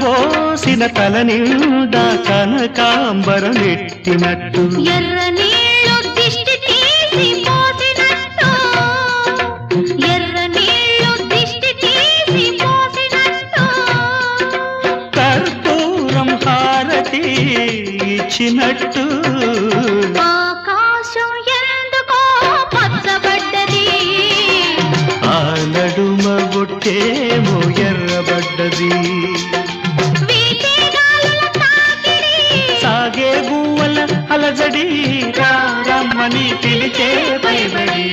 విరబోసిన తల నిండా కనకాంబరమెట్టినట్టు ఎర్ర నీళ్ళు దిష్టి తీసి పోసినట్టు ఎర్ర నీళ్ళు దిష్టి తీసి పోసినట్టు కర్పూరం హారతి ఇచ్చినట్టు ఆకాశం ఎందుకో పచ్చబడ్డది ఆ నడుమ బొట్టేమో ఎర్రబడ్డది వీచే గాలుల తాకిడి సాగే గువ్వల అలజడి రమ్మని పిలిచే పైబడి